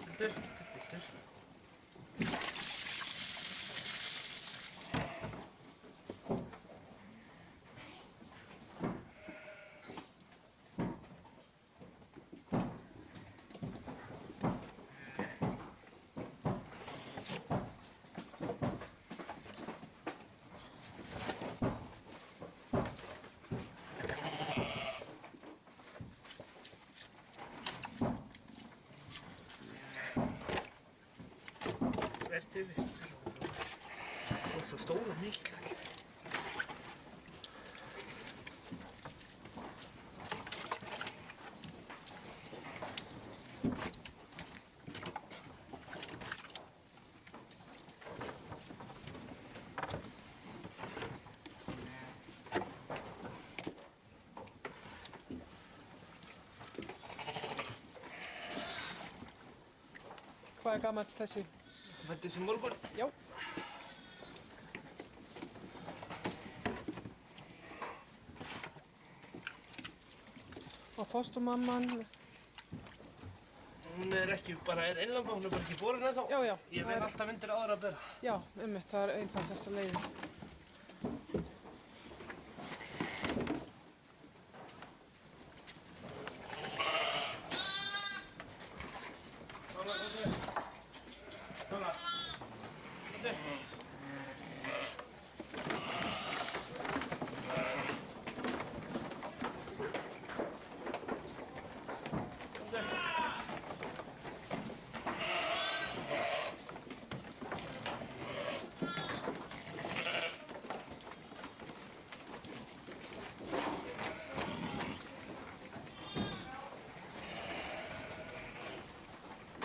Stiltur. Vertu vistur. Og svo stór og mikilvæg. Hvað gamall þessi? Fæddist í morgun. Já. Og fósturmamman? Hún ekki bara einlamba, hún bara ekki borin ennþá. Já. Ég veit alltaf undir aðra að bera. Já, einmitt, það einfaldasta leiðin.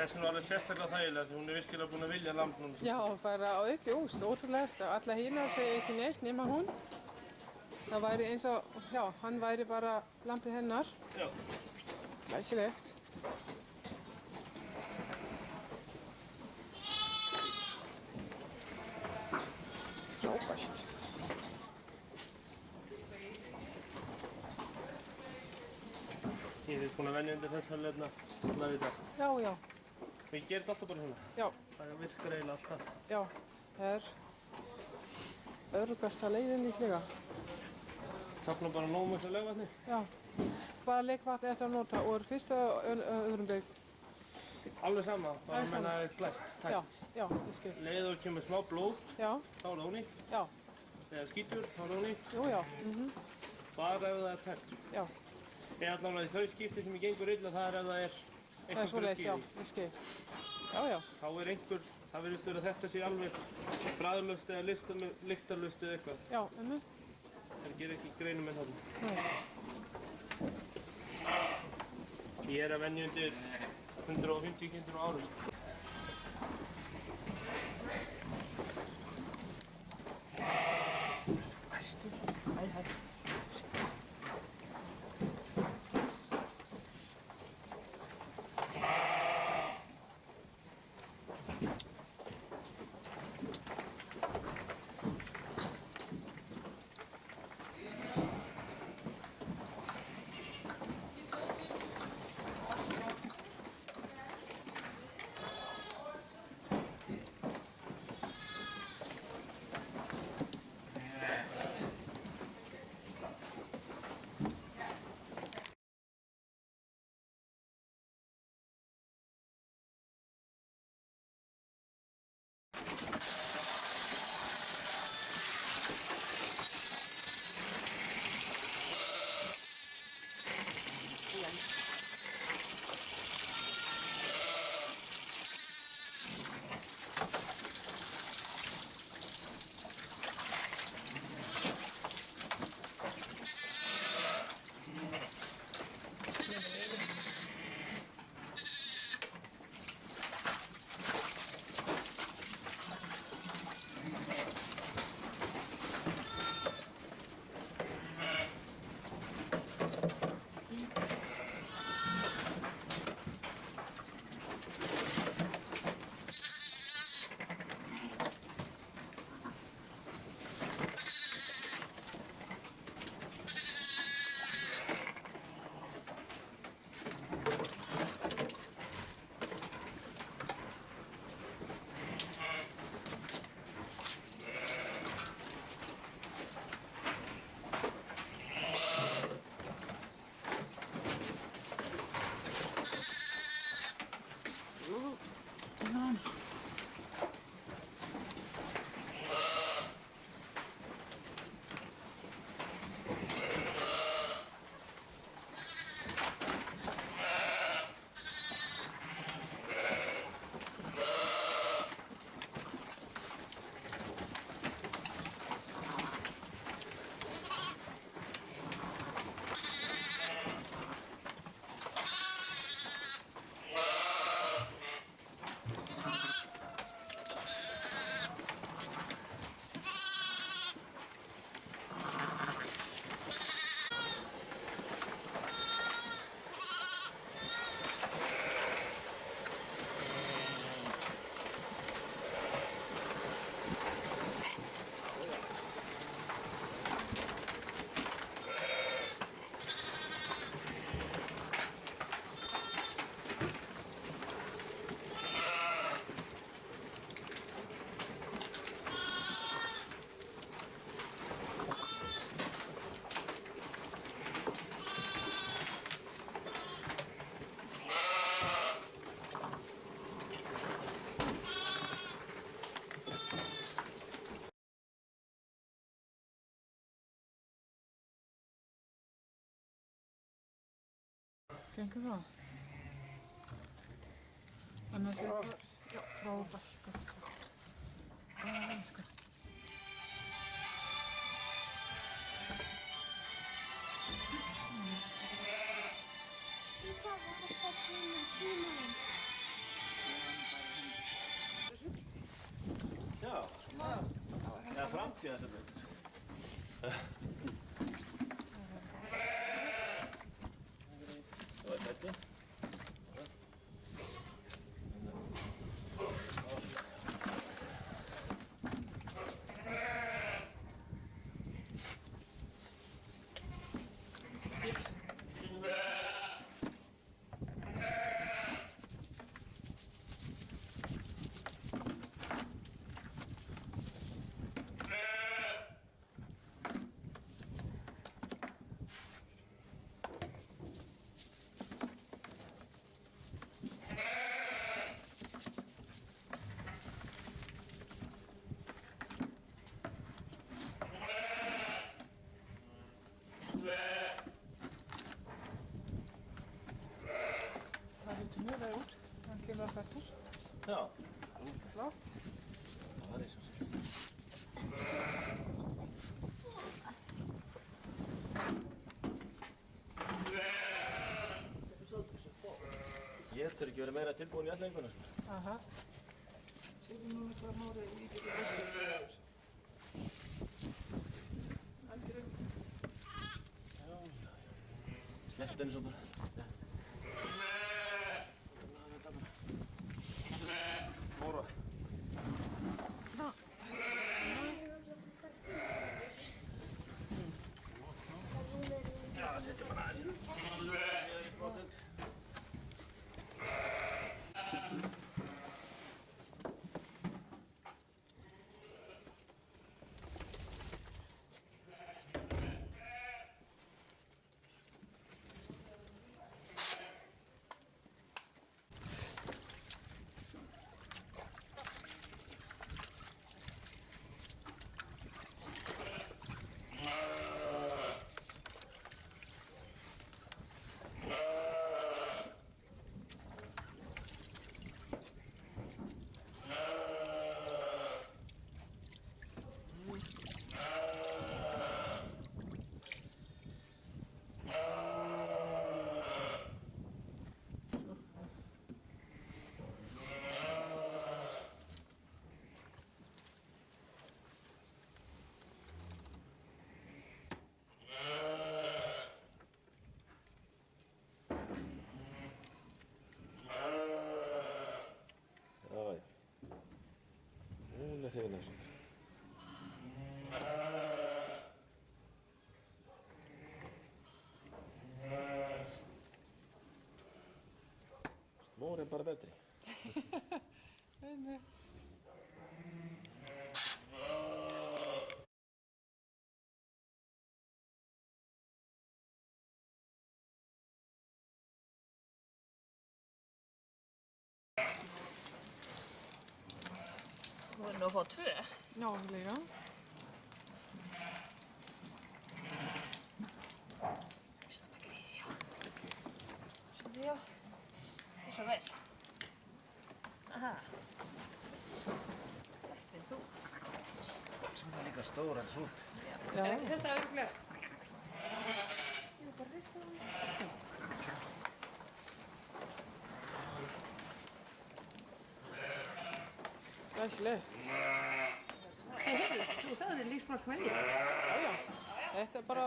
Þessin var alveg sérstaklega þægilega því hún virkilega búin að vilja lamb núna. Já, bara á ekki úst, ótrúlegt. Alla hina segja ekki neitt nema hún. Það væri eins og, já, hann væri bara lambið hennar. Já. Glæsilegt. Frábært. Ég er búin að venja undir þess að lefna í dag. Já. Við gerum þetta alltaf bara svona. Já. Það virkar eiginlega alltaf. Já, það er öruggasta leiðin líklega. Safna bara nóg með þessu legvatni. Já. Hvaða legvatn er þetta að nota? Úr fyrsta öðrum bygg? Alveg sama, bara að menna það er glæst, tætt. Já, ég skil. Leið og kemur smá blóð, Já. þá er það ónýtt. Já. Þegar skítur, þá er það ónýtt. Já. Bara ef það er tætt. Já. Eða allavega þau skipti sem ég gengur illa, það er ef það er Það er svoleiðis, já, ég skil. Já. Þá er einhver, það virðist vera að þetta sé alveg bragðlaust eða lyktarlaust eða eitthvað. Já, einmitt. Það gerir ekki greinum með þarna. Nei. Ég er að venja undir 150 kindur á ári. Æstu. Hæ. Gengur það? Annars er það, já, frábært, sko. Sko. Já, eða framtíðarsefnið. Það var þetta. Það lítur mjög vel út. Hann kemur á fætur. Já. Flott. Það er svo sér. Getur ekki verið meira tilbúin í allenguna, sko. Aha. Slepptu henni svo bara. Móra. Já, setjum hann aðeins hérna. Niður í smá stund. Hún er þegar næstum. Mór er bara betri. Nei. Þú verður nú að fá 2. Já, líka. Já. Og svo vel. Aha. Þetta þú. Svona líka stóran sút. Já. Þetta er örglega. Glæsilegt. Þú sagði þér lífsmark með því. Já, já. Þetta er bara...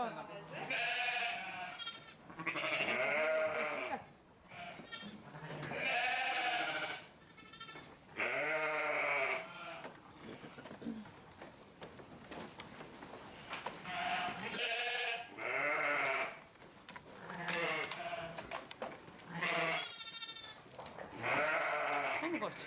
Komdu gott.